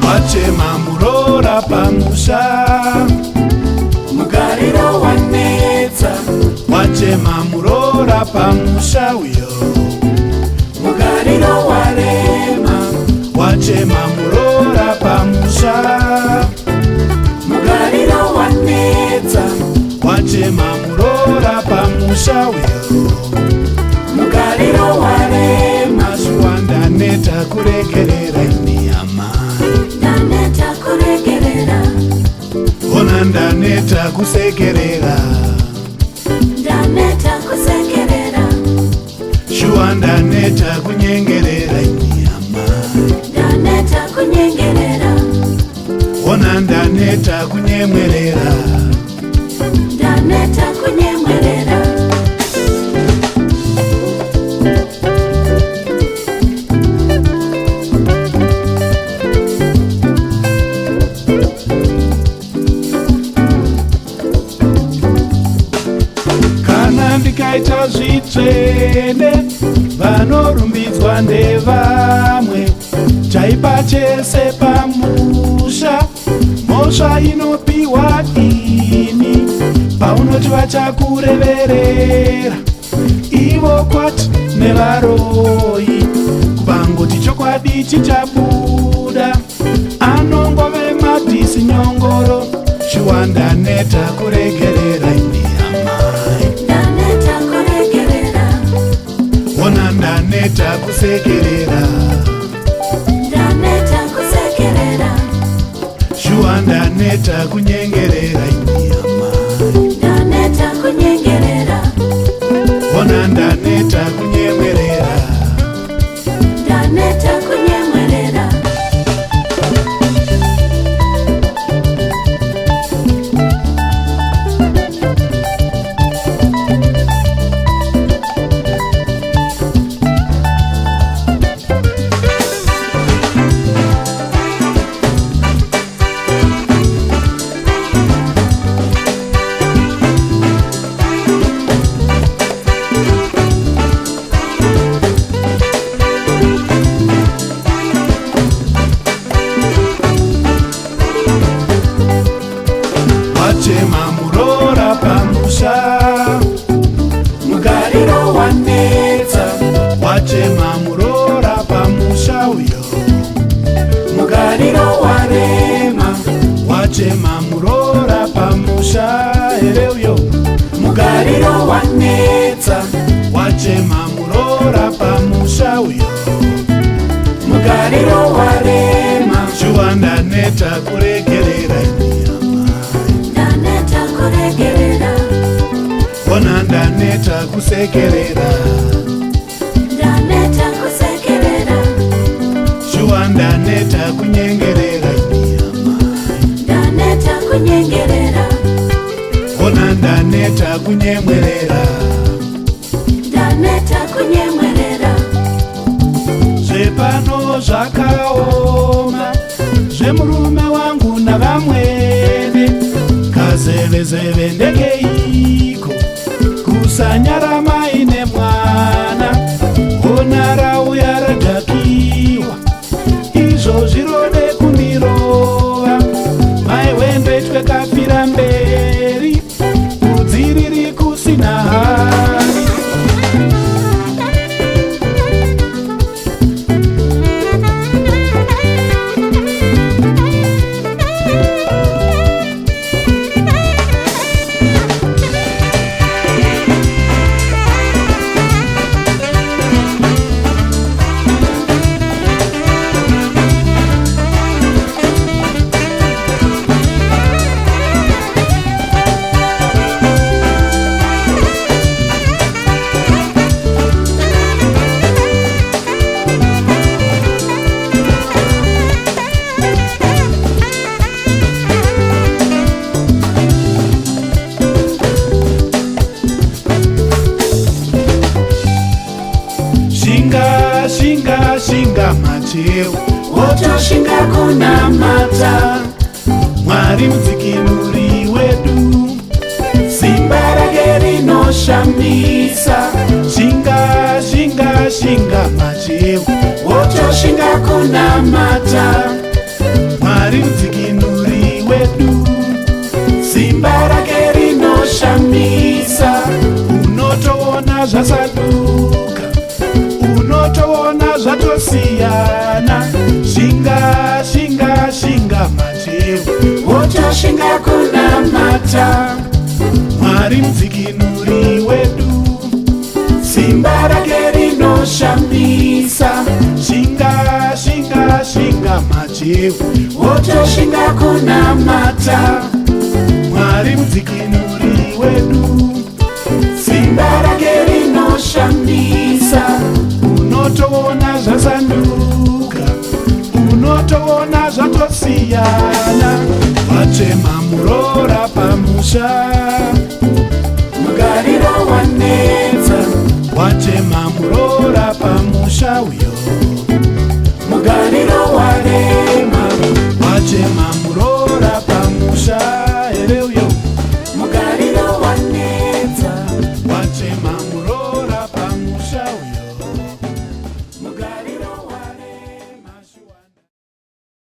Wachema murora pamusha, mugariro wanetsa. wachema murora pamusha uyo, mugariro warema. wachema murora pamusha, mugariro wanetsa. wachema murora pamusha uyo, mugariro warema. mazuva ndaneta kuregerera inyama, ndaneta kuregerera. ona ndaneta kusekerera, ndaneta kusekerera. shuwa ndaneta kunyengerera inyama, ndaneta kunyengerera. ona ndaneta kunyemwerera, ndaneta kunyemwerera. kana ndikaita zvitsvene vanorumbidzwa ndevamwe, chaipa chese pamusha, mhosva inopiwa ini paunoti vachakureverera, ivo kwati nevaroi kubangoti chokwadi chichabuda, anongove madhisi nyongoro, chiwanda neta kuregerera ini amai, ndaneta kuregerera. ona ndaneta kusekerera, ndaneta kusekerera. shuwa ndaneta kunyengerera ini amai, ndaneta kunyengerera. ona ndaneta kunyemwerera, ndaneta kunyemwerera. wachema murora pamusha, mugariro wanetsa. wachema murora pamusha uyo, mugariro warema. wachema murora pamusha here uyo, mugariro wanetsa. wachema murora pamusha uyo, mugariro warema. shuwa ndaneta kuregerera ini amai, ndaneta kuregerera. ona ndaneta kusekerera, ndaneta kusekerera. shuwa ndaneta kunyengerera ini amai, ndaneta kunyengerera. ona ndaneta kunyemwerera, ndaneta kunyemwerera. zvepano zvakaoma, zvemurume wangu navamwene, kazevezeve ndekeiko kusanyara mai nemwana, ona rauya radhakiwa, izvo zvirode kundirova, mai wendetwe kafira mberi, kudziriri kusina hari. shinga macheu wotoshinga kunamata Mwari mudzikinuri wedu simba rake rinoshamisa shinga shinga shinga macheu wotoshinga kunamata Mwari mudzikinuri wedu simba rake rinoshamisa unotoona zvasaduka unotoona zvatosiyana shinga shinga shinga macheu wotoshinga kunamata Mwari mudzikinuri wedu simba rake rinoshamisa shinga shinga shinga macheu wotoshinga kunamata Mwari mudzikinuri wedu simba rake rinoshamisa unotoona zvasanduka unotoona zvatosiyana vatema murora